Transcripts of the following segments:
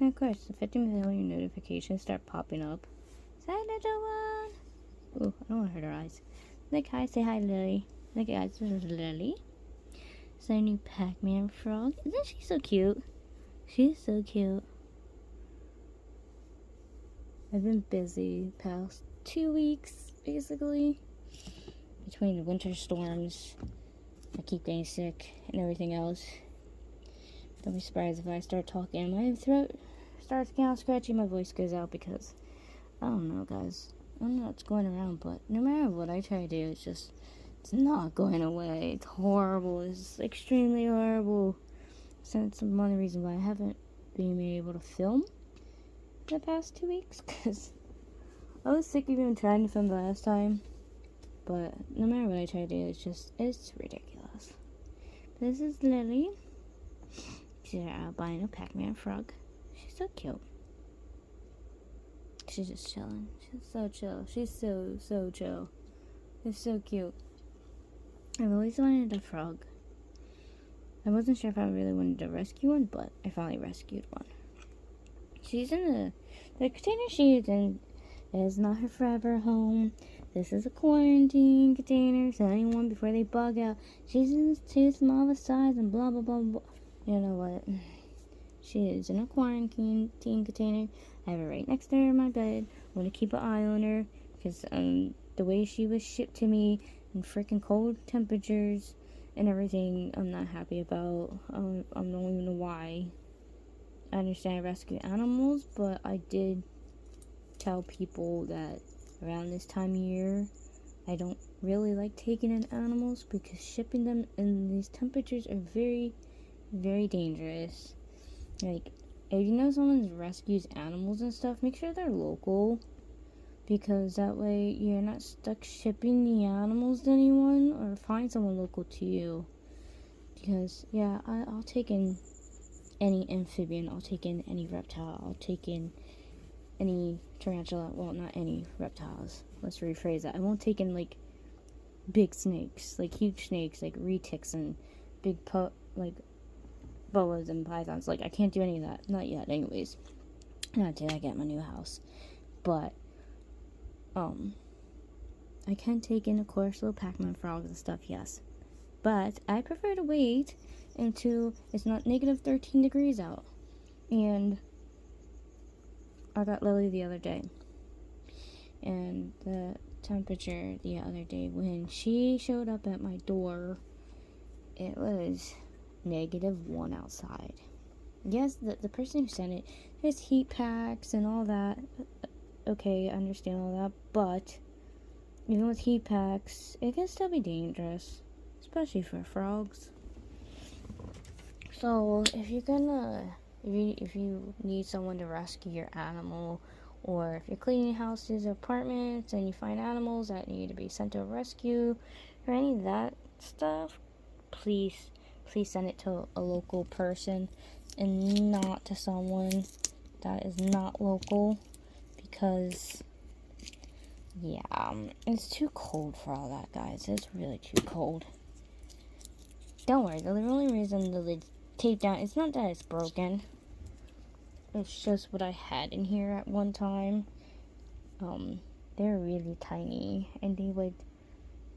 And of course, the 50 million notifications start popping up. Say hi, little one. Ooh, I don't want to hurt her eyes. Like, hi, say hi, Lily. Look, guys, this is Lily. It's our new Pac-Man frog. Isn't she so cute? She's so cute. I've been busy past 2 weeks, basically. Between the winter storms, I keep getting sick, and everything else. Don't be surprised if I start talking. My throat starts getting all scratchy, my voice goes out because, I don't know, guys. I don't know what's going around, but no matter what I try to do, it's not going away. It's horrible. It's extremely horrible. So it's one of the reasons why I haven't been able to film the past 2 weeks, because I was sick even trying to film the last time. But no matter what I try to do, it's ridiculous. This is Lily. She's our albino Pac-Man frog. She's so cute. She's just chilling. She's so chill. She's so chill. It's so cute. I've always wanted a frog. I wasn't sure if I really wanted to rescue one, but I finally rescued one. She's in the container she's in is not her forever home. This is a quarantine container, so anyone before they bug out, she's in too small of a size and blah blah blah blah. You know what? She is in a quarantine container. I have her right next to her in my bed. I want to keep an eye on her because the way she was shipped to me in freaking cold temperatures and everything, I'm not happy about. I don't even know why. I understand I rescue animals, but I did tell people that around this time of year, I don't really like taking in animals because shipping them in these temperatures are very, very dangerous. Like, if you know someone rescues animals and stuff, make sure they're local, because that way you're not stuck shipping the animals to anyone, or find someone local to you. Because, yeah, I'll take in any amphibian, I'll take in any reptile, I'll take in any tarantula. Well, not any reptiles. Let's rephrase that. I won't take in, like, big snakes, like huge snakes, like retics and big like boas and pythons. Like, I can't do any of that. Not yet, anyways. Not until I get my new house. But, I can take in, of course, little Pac-Man frogs and stuff, yes. But I prefer to wait until it's not negative 13 degrees out. And I got Lily the other day. And the temperature the other day when she showed up at my door, it was -1 outside. Yes, the person who sent it, there's heat packs and all that. Okay, I understand all that, but even with heat packs, it can still be dangerous, especially for frogs. So if you need someone to rescue your animal, or if you're cleaning houses or apartments and you find animals that need to be sent to a rescue, or any of that stuff, please send it to a local person and not to someone that is not local, because yeah, it's too cold for all that, guys. It's really too cold. Don't worry, the only reason the lid's taped down, it's not that it's broken. It's just what I had in here at one time. They're really tiny, and they would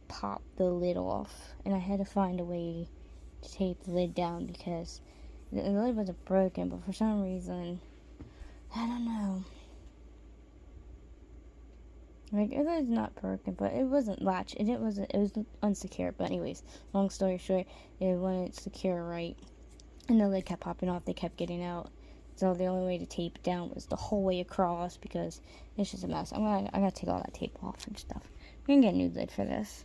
pop the lid off, and I had to find a way to tape the lid down because the lid wasn't broken, but for some reason, I don't know. Like, it was not broken, but it wasn't latched, and it was unsecure. But anyways, long story short, it wasn't secure right, and the lid kept popping off. They kept getting out. So the only way to tape it down was the whole way across, because it's just a mess. I gotta take all that tape off and stuff. We're gonna get a new lid for this.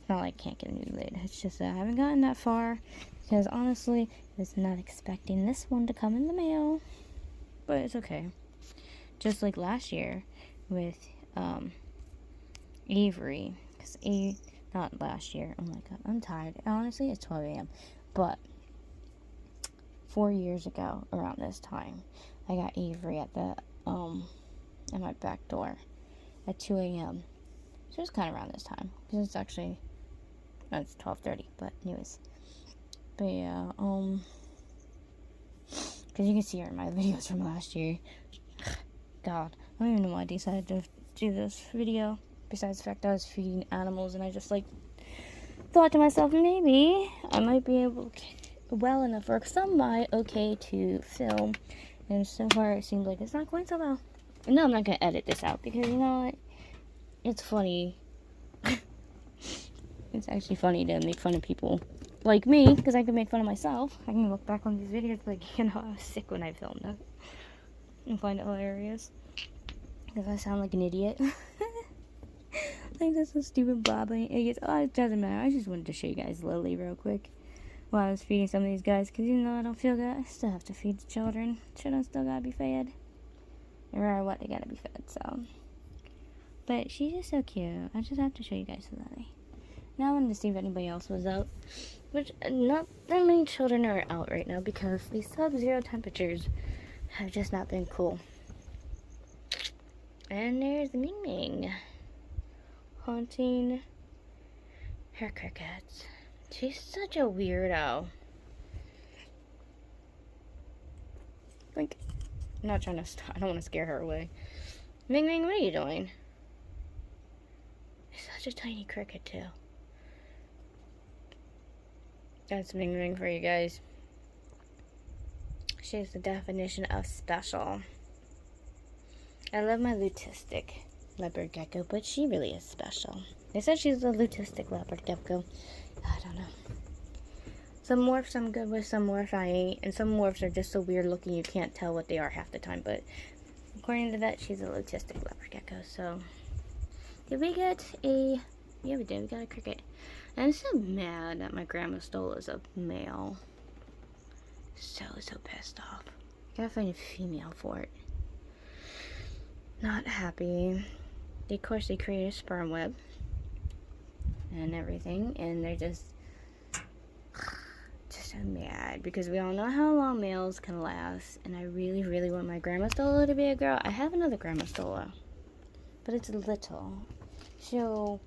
It's not like I can't get a new lid. It's just that I haven't gotten that far, because honestly, I was not expecting this one to come in the mail. But it's okay. Just like last year with Avery, because not last year. Oh my god, I'm tired. Honestly, it's 12 a.m. But 4 years ago, around this time, I got Avery at at my back door at 2 a.m. So it's kind of around this time, because it's actually, no, it's 12:30, but anyways. But yeah, Because you can see her in my videos from last year. God, I don't even know why I decided to do this video. Besides the fact that I was feeding animals, and I just like thought to myself, maybe I might be able well enough or somewhat okay to film. And so far, it seems like it's not going so well. No, I'm not gonna edit this out because you know what? It's funny. It's actually funny to make fun of people like me, because I can make fun of myself. I can look back on these videos like, you know, I was sick when I filmed it, and find it hilarious. Because I sound like an idiot. Like, that's so stupid, blabbing idiots. Oh, it doesn't matter. I just wanted to show you guys Lily real quick while I was feeding some of these guys, because even though I don't feel good, I still have to feed the children. Children still gotta be fed. No matter what, they gotta be fed, so. But she's just so cute. I just have to show you guys Lily. Now I wanted to see if anybody else was out. Which, not that many children are out right now because these sub-zero temperatures have just not been cool. And there's Ming Ming haunting her crickets. She's such a weirdo. Like, I'm not trying to stop. I don't want to scare her away. Ming Ming, what are you doing? She's such a tiny cricket, too. That's Ming Ming for you guys. She's the definition of special. I love my luteistic leopard gecko, but she really is special. They said she's a luteistic leopard gecko. I don't know. Some morphs I'm good with, some morphs I ain't, and some morphs are just so weird looking you can't tell what they are half the time, but according to that, she's a luteistic leopard gecko, so. Did we get a... Yeah, we did. We got a cricket. I'm so mad that my grandma stole as a male. So pissed off. Gotta find a female for it. Not happy. Of course, they create a sperm web and everything, and they're just so mad because we all know how long males can last, and I really, really want my grandma Stola to be a girl. I have another grandma Stola, but it's little, so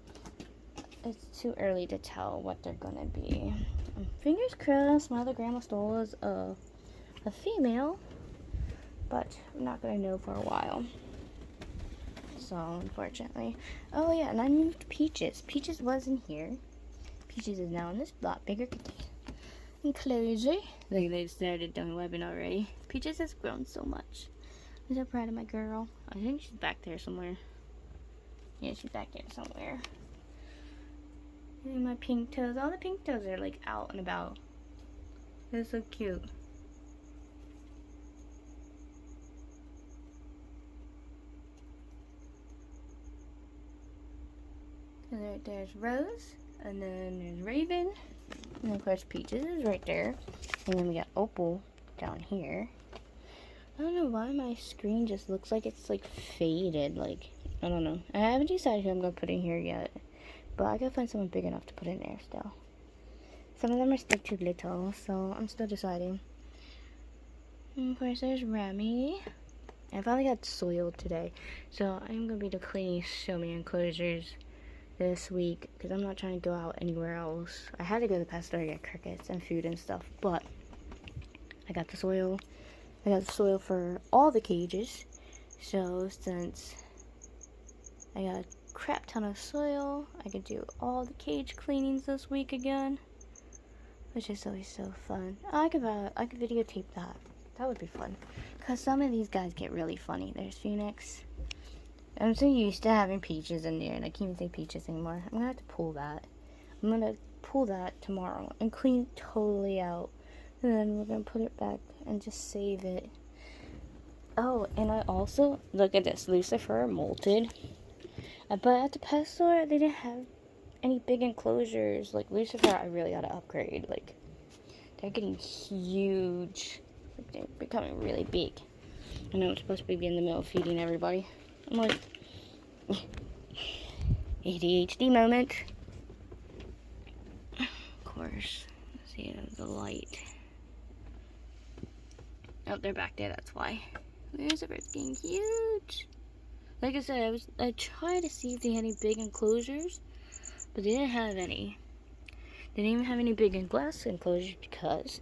it's too early to tell what they're gonna be. Fingers crossed my other grandma Stola's a female, but I'm not gonna know for a while. So, unfortunately. Oh, yeah, and I moved Peaches. Peaches wasn't here. Peaches is now in this lot bigger enclosure. Look, they started doing webbing already. Peaches has grown so much. I'm so proud of my girl. I think she's back there somewhere. Yeah, she's back there somewhere. And my pink toes. All the pink toes are, like, out and about. They're so cute. And there's Rose, and then there's Raven, and of course Peaches is right there, and then we got Opal down here. I don't know why my screen just looks like it's like faded, like, I don't know. I haven't decided who I'm going to put in here yet, but I gotta find someone big enough to put in there still. Some of them are still too little, so I'm still deciding. And of course there's Remy. I finally got soiled today, so I'm going to be cleaning so many enclosures this week because I'm not trying to go out anywhere else. I had to go to the pet store to get crickets and food and stuff, but I got the soil. I got the soil for all the cages. So since I got a crap ton of soil, I could do all the cage cleanings this week again, which is always so fun. I could videotape that. That would be fun because some of these guys get really funny. There's Phoenix. I'm so used to having Peaches in there, and I can't even say Peaches anymore. I'm gonna have to pull that. I'm gonna pull that tomorrow and clean it totally out. And then we're gonna put it back and just save it. Oh, and I also, look at this, Lucifer molted. But at the pet store, they didn't have any big enclosures. Like, Lucifer, I really gotta upgrade. Like, they're getting huge. Like, they're becoming really big. I know I'm supposed to be in the middle of feeding everybody. I'm like, ADHD moment. Of course. Let's see, the light. Oh, they're back there, that's why. Where's it? It's getting huge. Like I said, I tried to see if they had any big enclosures, but they didn't have any. They didn't even have any big glass enclosures because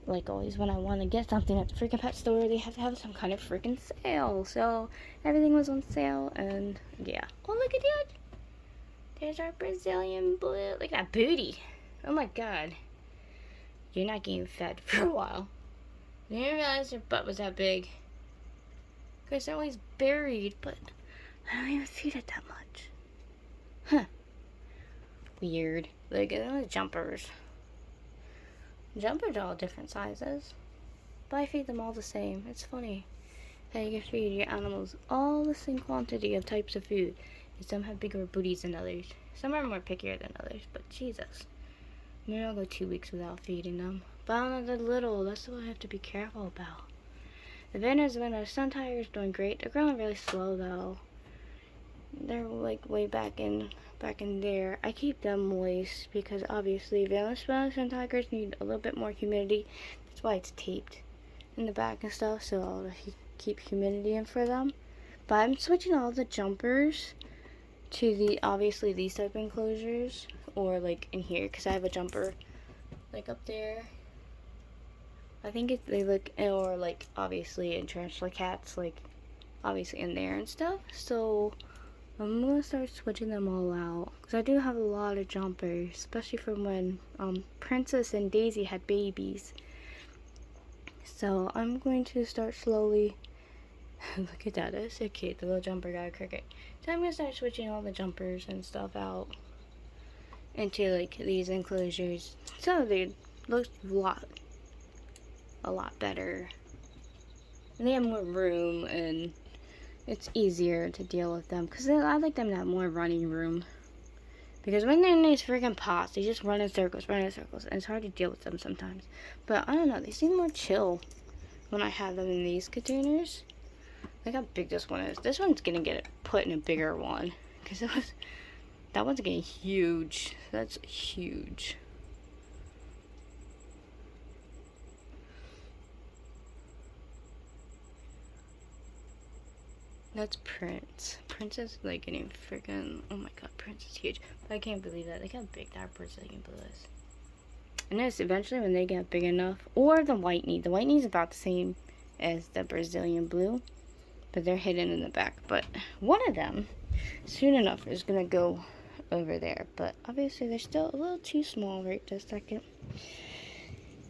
like always, when I want to get something at the freaking pet store, they have to have some kind of freaking sale. So everything was on sale, and yeah. Oh, look at that! There's our Brazilian blue. Look at that booty. Oh my god. You're not getting fed for a while. I didn't realize her butt was that big. Because they're always buried, but I don't even feed it that much. Huh. Weird. Look at the jumpers. Jumpers are all different sizes, but I feed them all the same. It's funny how you can feed your animals all the same quantity of types of food. And some have bigger booties than others. Some are more pickier than others, but Jesus. Maybe I'll go 2 weeks without feeding them. But I don't know, they're little. That's what I have to be careful about. The Venezuela sun tiger's doing great. They're growing really slow though. They're like way back in there. I keep them moist because obviously Venezuela sun tigers need a little bit more humidity. That's why it's taped in the back and stuff, so I'll keep humidity in for them. But I'm switching all the jumpers to the obviously these type enclosures, or like in here, because I have a jumper like up there. I think they look, or like obviously in tarantula cats, like obviously in there and stuff. So I'm gonna start switching them all out, because I do have a lot of jumpers, especially from when Princess and Daisy had babies. So I'm going to start slowly. Look at that, that's so cute. The little jumper got a cricket. So I'm gonna start switching all the jumpers and stuff out into like these enclosures, so they look a lot better, and they have more room, and it's easier to deal with them, because I like them to have more running room, because when they're in these freaking pots, they just run in circles, and it's hard to deal with them sometimes. But I don't know, they seem more chill when I have them in these containers. Look how big this one is. This one's gonna get put in a bigger one, because that one's getting huge. That's huge. That's Prince. Prince is like getting freaking, oh my god, Prince is huge. But I can't believe that. Look how big that Brazilian blue is. And this, eventually when they get big enough, or the white knee. The white knee is about the same as the Brazilian blue, but they're hidden in the back. But one of them, soon enough, is gonna go over there. But obviously they're still a little too small right this second.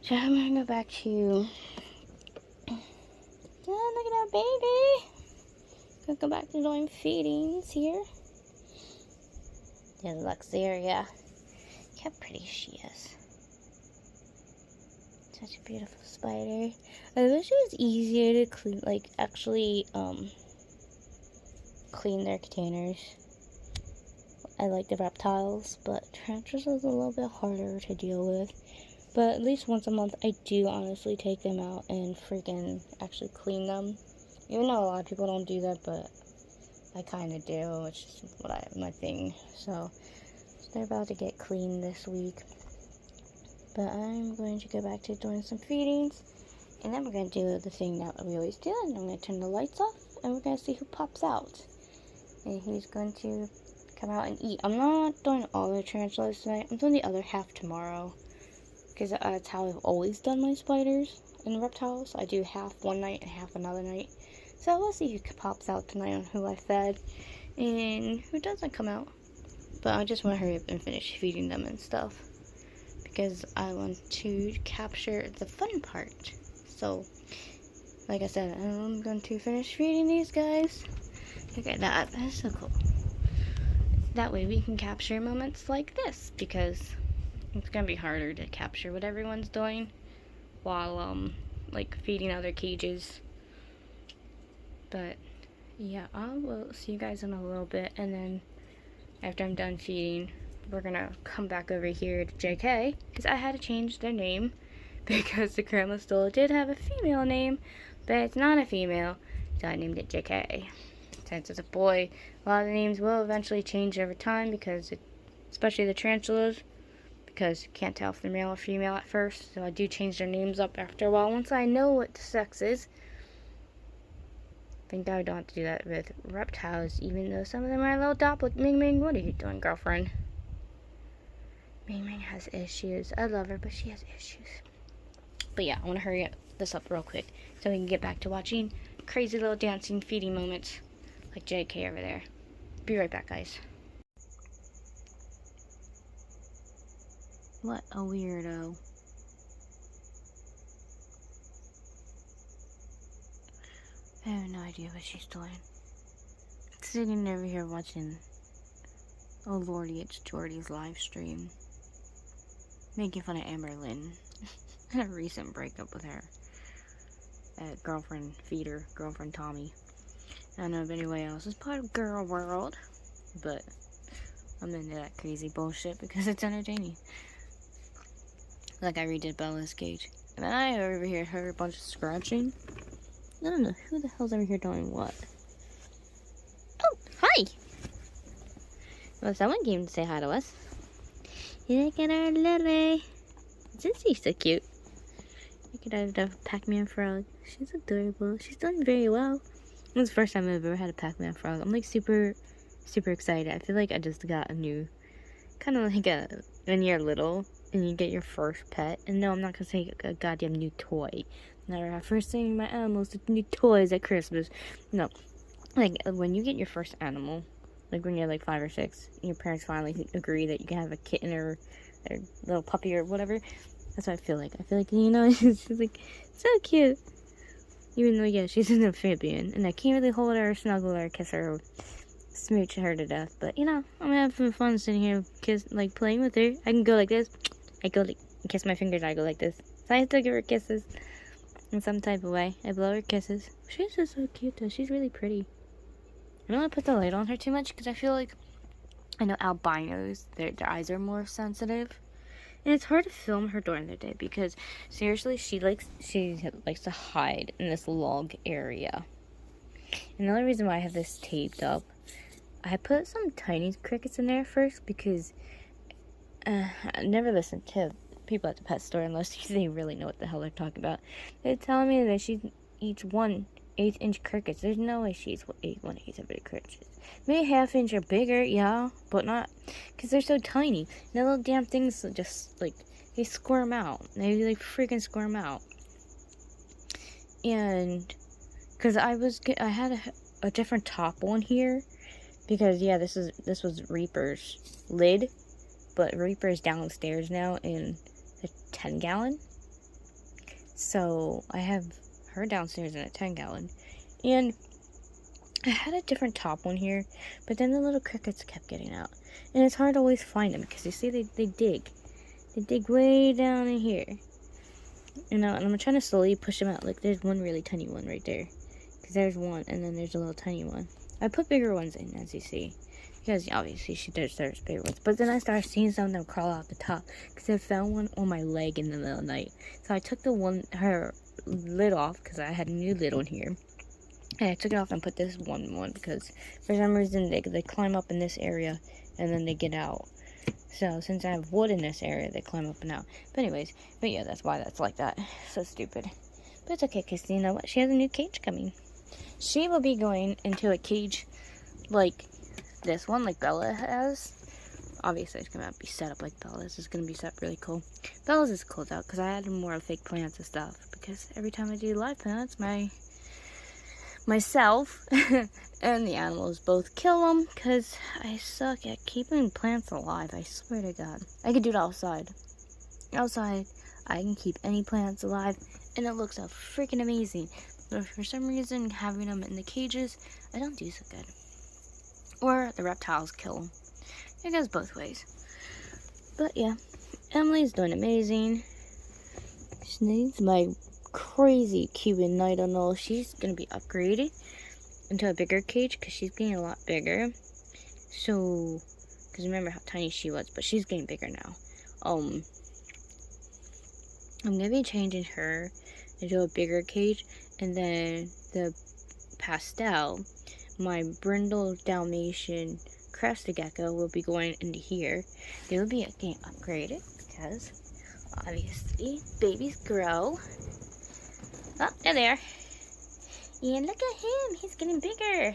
So I'm gonna go back to, oh, look at that baby. Gonna go back to doing feedings here. There's Luxaria. Look how pretty she is. Such a beautiful spider. I wish it was easier to clean, like actually clean their containers. I like the reptiles, but tarantulas is a little bit harder to deal with. But at least once a month, I do honestly take them out and freaking actually clean them. Even though a lot of people don't do that, but I kind of do. It's just my thing. So they're about to get cleaned this week. But I'm going to go back to doing some feedings, and then we're going to do the thing that we always do, and I'm going to turn the lights off, and we're going to see who pops out. And he's going to come out and eat. I'm not doing all the tarantulas tonight. I'm doing the other half tomorrow, because that's how I've always done my spiders and reptiles. I do half one night and half another night. So we'll see who pops out tonight on who I fed and who doesn't come out. But I just want to hurry up and finish feeding them and stuff, because I want to capture the fun part. So, like I said, I'm going to finish feeding these guys. Look at that. That's so cool. That way we can capture moments like this, because it's going to be harder to capture what everyone's doing while, like, feeding other cages. But, yeah, I will see you guys in a little bit, and then after I'm done feeding, we're gonna come back over here to JK, because I had to change their name, because the Grandma Stola did have a female name, but it's not a female, so I named it JK. Since it's a boy, a lot of the names will eventually change over time, because especially the tarantulas, because you can't tell if they're male or female at first, so I do change their names up after a while, once I know what the sex is. Thank God I don't have to do that with reptiles, even though some of them are a little doppler. Ming Ming, what are you doing, girlfriend? Ming Ming has issues. I love her, but she has issues. But yeah, I want to hurry this up real quick so we can get back to watching crazy little dancing feeding moments like JK over there. Be right back, guys. What a weirdo. I have no idea what she's doing. Sitting over here watching, oh lordy, it's Jordy's live stream. Making fun of Amber Lynn. And a recent breakup with her girlfriend, feeder, girlfriend Tommy. I don't know if anyone else is part of Girl World, but I'm into that crazy bullshit because it's entertaining. Like I redid Bella's cage. And then I over here heard a bunch of scratching. I don't know who the hell's over here doing what. Oh, hi! Well, someone came to say hi to us. Look at our Lily. Isn't she so cute? Look at the Pac-Man frog. She's adorable. She's doing very well. This is the first time I've ever had a Pac-Man frog. I'm like super excited. I feel like I just got a new, kind of like when you're little and you get your first pet. And no, I'm not gonna say a goddamn new toy. Never have first thing my animals with new toys at Christmas. No, like when you get your first animal, like when you're like 5 or 6, and your parents finally agree that you can have a kitten or a little puppy or whatever. That's what I feel like. I feel like, you know, she's like so cute. Even though, yeah, she's an amphibian, and I can't really hold her, snuggle her, kiss her, or smooch her to death. But you know, I'm having fun sitting here, playing with her. I can go like this. I go like kiss my fingers. I go like this. So I still give her kisses in some type of way. I blow her kisses. She's just so cute though. She's really pretty. I don't want to put the light on her too much because I feel like I know albinos. Their eyes are more sensitive. And it's hard to film her during the day because seriously, she likes to hide in this log area. And the only reason why I have this taped up, I put some tiny crickets in there first because I never listen to people at the pet store unless they really know what the hell they're talking about. They're telling me that she eats 1/8-inch crickets. There's no way she eats 1/8 of the crickets. Maybe 1/2 inch or bigger, yeah, but not, because they're so tiny. And the little damn things just, like, they squirm out. They, like, freaking squirm out. And, because I had a different top one here, because, yeah, this was Reaper's lid, but Reaper's downstairs now in a 10-gallon. So, I have her downstairs in a 10-gallon. And I had a different top one here, but then the little crickets kept getting out. And it's hard to always find them, because you see they dig. They dig way down in here. You know, and I'm trying to slowly push them out. Like, there's one really tiny one right there. Because there's one, and then there's a little tiny one. I put bigger ones in, as you see. Because, obviously, she does there's bigger ones. But then I started seeing some of them crawl out the top. Because I found one on my leg in the middle of the night. So I took her lid off, because I had a new lid on here. And I took it off and put this one because for some reason they climb up in this area and then they get out. So since I have wood in this area, they climb up and out. But yeah, that's why that's like that. So stupid. But it's okay, because you know what? She has a new cage coming. She will be going into a cage like this one, like Bella has. Obviously, it's going to be set up like Bella's. It's going to be set up really cool. Bella's is closed out because I added more fake plants and stuff. Because every time I do live plants, myself and the animals both kill them because I suck at keeping plants alive. I swear to God. I could do it outside. Outside, I can keep any plants alive and it looks so freaking amazing. But for some reason, having them in the cages, I don't do so good. Or the reptiles kill them. It goes both ways. But yeah, Emily's doing amazing. She needs my crazy Cuban Nightingale. She's gonna be upgraded into a bigger cage because she's getting a lot bigger. So, because remember how tiny she was, but she's getting bigger now. I'm gonna be changing her into a bigger cage, and then the Pastel, my brindle Dalmatian crested gecko, will be going into here. They will be getting upgraded because obviously babies grow. Oh, there they are. And look at him. He's getting bigger.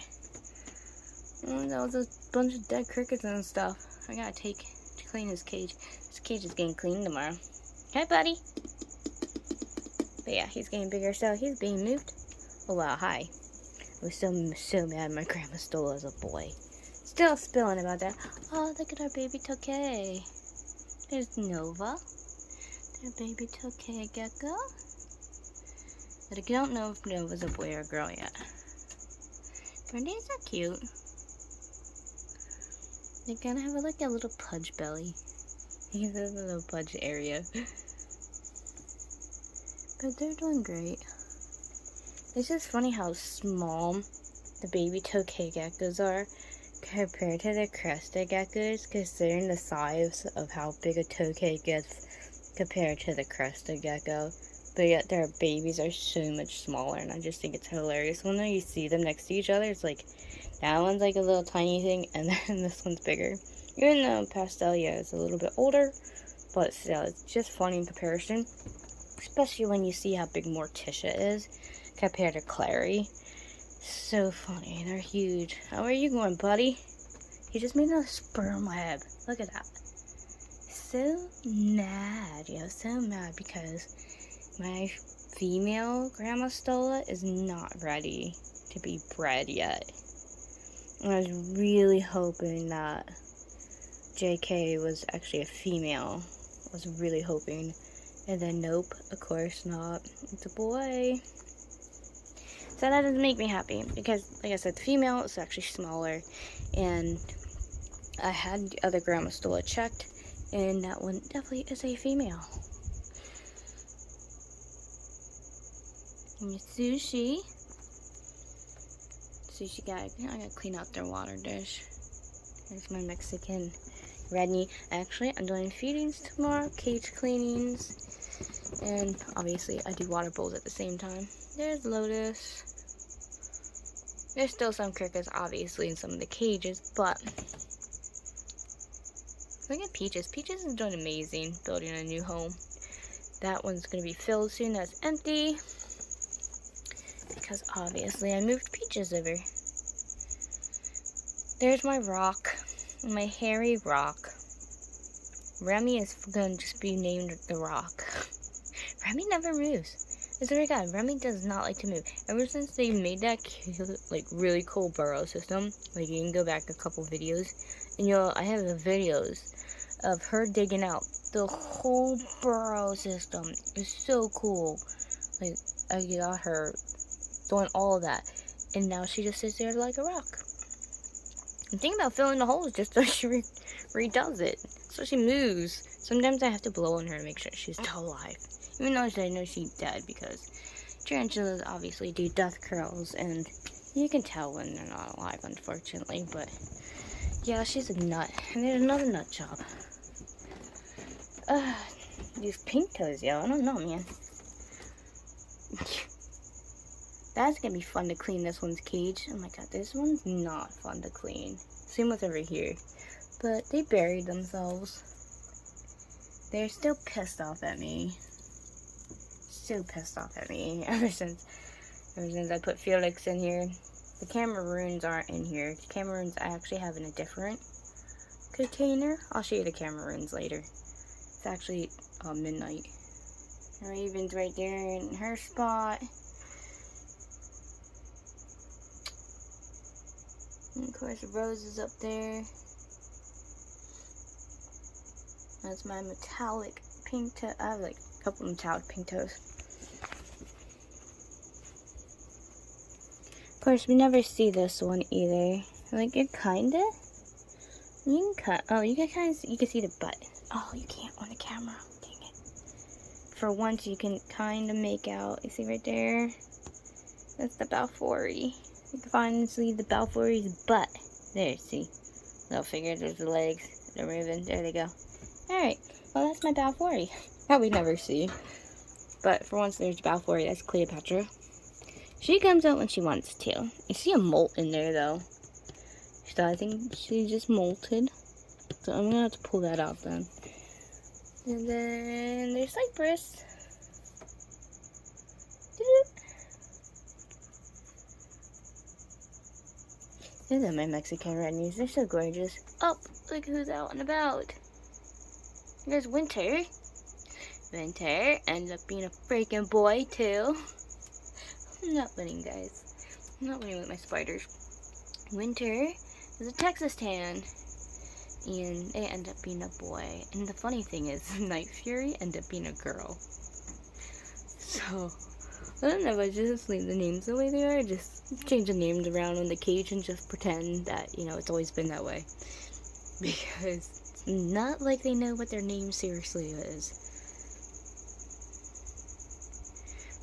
Oh, that was a bunch of dead crickets and stuff. I gotta take to clean his cage. This cage is getting cleaned tomorrow. Hi, buddy. But yeah, he's getting bigger, so he's being moved. Oh wow, hi. I was so mad my grandma stole as a boy. Still spilling about that. Oh, look at our baby Tokay. There's Nova. Their baby Tokay gecko. But I don't know if Nova's a boy or a girl yet. But these are cute. They kind of have like a little pudge belly. He's in a little pudge area. But they're doing great. It's just funny how small the baby Tokay geckos are compared to the crested geckos, considering the size of how big a Tokay gets compared to the crested gecko. But yet their babies are so much smaller, and I just think it's hilarious. When you see them next to each other, it's like, that one's like a little tiny thing, and then this one's bigger. Even though Pastelia is a little bit older, but still, it's just funny in comparison. Especially when you see how big Morticia is compared to Clary. So funny, they're huge. How are you going, buddy? He just made a sperm web. Look at that. So mad, so mad because my female Grandma Stola is not ready to be bred yet. And I was really hoping that JK was actually a female. I was really hoping. And then nope, of course not. It's a boy. So that doesn't make me happy because, like I said, the female is actually smaller. And I had the other Grandma Stola checked, and that one definitely is a female. And Sushi. Sushi guy, I gotta clean out their water dish. There's my Mexican Redney. Actually, I'm doing feedings tomorrow, cage cleanings, and obviously I do water bowls at the same time. There's Lotus. There's still some crickets, obviously, in some of the cages, but look at Peaches. Peaches is doing amazing, building a new home. That one's gonna be filled soon. That's empty because obviously I moved Peaches over. There's my rock, my hairy rock. Remy is going to just be named the Rock. Remy never moves. I swear to God, Remy does not like to move. Ever since they made that like really cool burrow system, like you can go back a couple videos, and I have the videos of her digging out the whole burrow system. It's so cool. Like I got her doing all of that, and now she just sits there like a rock. I'm thinking about filling the holes just so she redoes it. So she moves. Sometimes I have to blow on her to make sure she's still alive. Even though I know she's dead because tarantulas obviously do death curls. And you can tell when they're not alive, unfortunately. But yeah, she's a nut. And there's another nut job. These pink toes, yo. I don't know, man. That's gonna be fun to clean this one's cage. Oh my god, this one's not fun to clean. Same with over here. But they buried themselves. They're still pissed off at me. So pissed off at me ever since I put Felix in here. The Cameroons aren't in here. The Cameroons I actually have in a different container. I'll show you the Cameroons later. It's actually midnight. Raven's right there in her spot. And of course, Rose is up there. That's my metallic pink toe. I have like a couple metallic pink toes. Of course, we never see this one either. Like it kinda. You can cut. Oh, you can see the butt. Oh, you can't on the camera. Dang it. For once, you can kind of make out. You see right there? That's the Balfouri. You can finally see the Balfouri's butt. There, see? Little figure, there's the legs. They're moving. There they go. Alright, well that's my Balfouri. That we never see. But for once there's Balfouri, that's Cleopatra. She comes out when she wants to. You see a molt in there though. So I think she just molted. So I'm gonna have to pull that out then. And then there's Cypress. These are my Mexican Redneys. They're so gorgeous. Oh, look who's out and about. There's Winter. Winter ends up being a freaking boy too. I'm not winning, guys. I'm not winning with my spiders. Winter is a Texas tan, and they end up being a boy. And the funny thing is, Night Fury ended up being a girl. So, I don't know if I just leave the names the way they are, just change the names around on the cage and just pretend that, it's always been that way. Because it's not like they know what their name seriously is.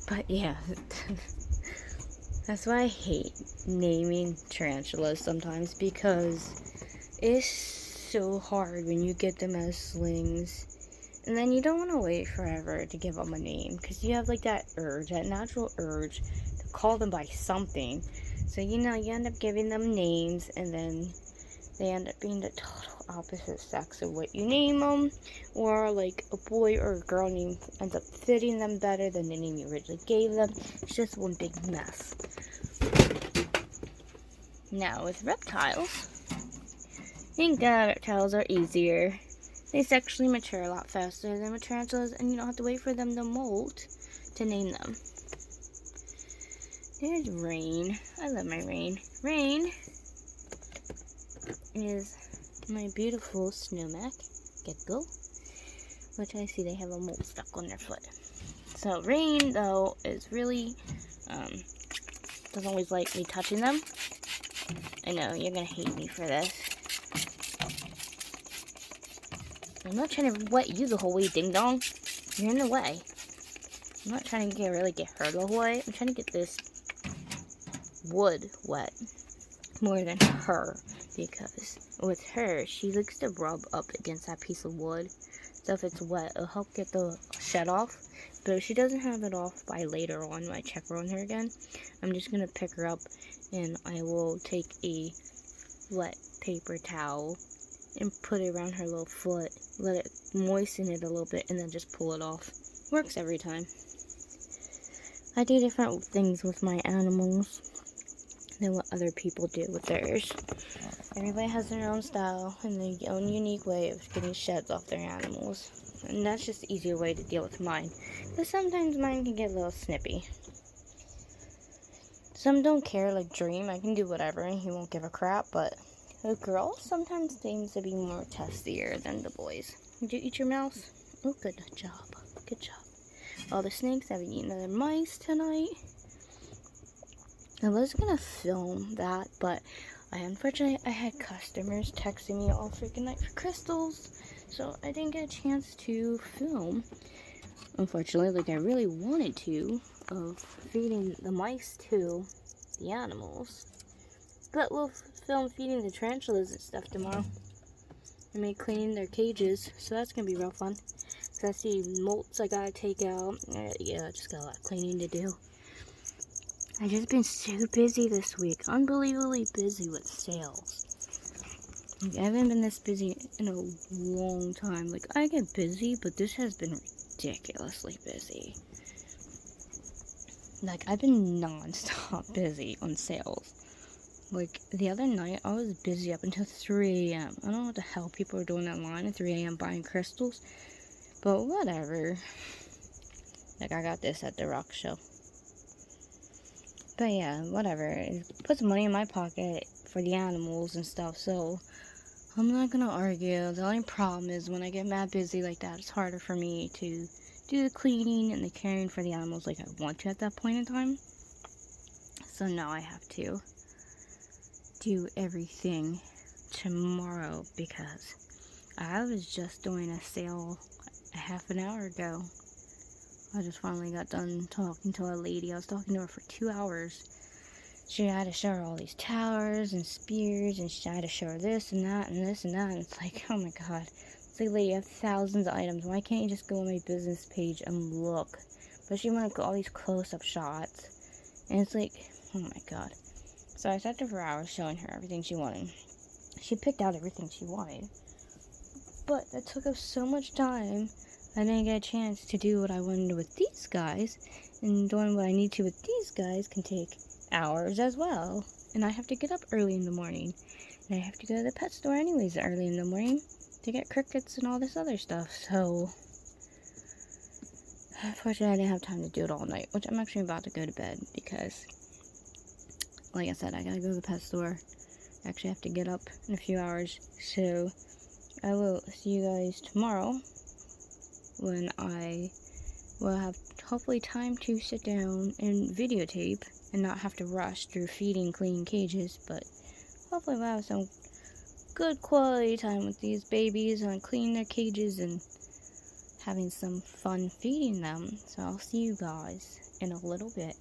But yeah, that's why I hate naming tarantulas sometimes, because it's so hard when you get them as slings, and then you don't want to wait forever to give them a name, because you have like that natural urge to call them by something. So you end up giving them names, and then they end up being the total opposite sex of what you name them, or like a boy or a girl name ends up fitting them better than the name you originally gave them. It's just one big mess. Now with reptiles, I think reptiles are easier. They sexually mature a lot faster than with tarantulas, and you don't have to wait for them to molt to name them. There's Rain. I love my Rain. Rain is my beautiful snowmac gecko, which I see they have a mole stuck on their foot. So Rain, though, is really doesn't always like me touching them. I know you're gonna hate me for this. I'm not trying to wet you the whole way, ding dong. You're in the way. I'm not trying to really get her the whole way. I'm trying to get this wood wet more than her, because with her, she likes to rub up against that piece of wood. So if it's wet, it'll help get the shed off. But if she doesn't have it off by later on when I check her on her again, I'm just going to pick her up and I will take a wet paper towel and put it around her little foot, let it moisten it a little bit, and then just pull it off. Works every time. I do different things with my animals than what other people do with theirs. Everybody has their own style and their own unique way of getting sheds off their animals. And that's just the easier way to deal with mine. But sometimes mine can get a little snippy. Some don't care, like Dream. I can do whatever and he won't give a crap. But a girl sometimes seems to be more testier than the boys. Did you eat your mouse? Oh, good job. Good job. All the snakes haven't eaten other mice tonight. I was gonna film that, but unfortunately I had customers texting me all freaking night for crystals, so I didn't get a chance to film. Unfortunately, like I really wanted to, of feeding the mice to the animals. But we'll film feeding the tarantulas and stuff tomorrow. And maybe cleaning their cages, so that's gonna be real fun. Cause I see molts I gotta take out. Yeah, I just got a lot of cleaning to do. I've just been so busy this week. Unbelievably busy with sales. Like, I haven't been this busy in a long time. Like, I get busy, but this has been ridiculously busy. Like, I've been non-stop busy on sales. Like, the other night, I was busy up until 3 a.m. I don't know what the hell people are doing online at 3 a.m. buying crystals. But whatever. Like, I got this at the rock show. But yeah, whatever. It puts money in my pocket for the animals and stuff, so I'm not gonna argue. The only problem is when I get mad busy like that, it's harder for me to do the cleaning and the caring for the animals like I want to at that point in time. So now I have to do everything tomorrow because I was just doing a sale a half an hour ago. I just finally got done talking to a lady. I was talking to her for 2 hours. She had to show her all these towers and spears, and she had to show her this and that and this and that. And it's like, oh my god. It's like, lady, I have thousands of items. Why can't you just go on my business page and look? But she wanted all these close-up shots. And it's like, oh my god. So I sat there for hours showing her everything she wanted. She picked out everything she wanted. But that took up so much time. I didn't get a chance to do what I wanted to do with these guys, and doing what I need to with these guys can take hours as well. And I have to get up early in the morning, and I have to go to the pet store anyways early in the morning to get crickets and all this other stuff. So Unfortunately, I didn't have time to do it all night, which I'm actually about to go to bed because, like I said, I gotta go to the pet store. I actually have to get up in a few hours, so I will see you guys tomorrow when I will have hopefully time to sit down and videotape and not have to rush through feeding clean cages, but hopefully we'll have some good quality time with these babies and cleaning their cages and having some fun feeding them. So I'll see you guys in a little bit.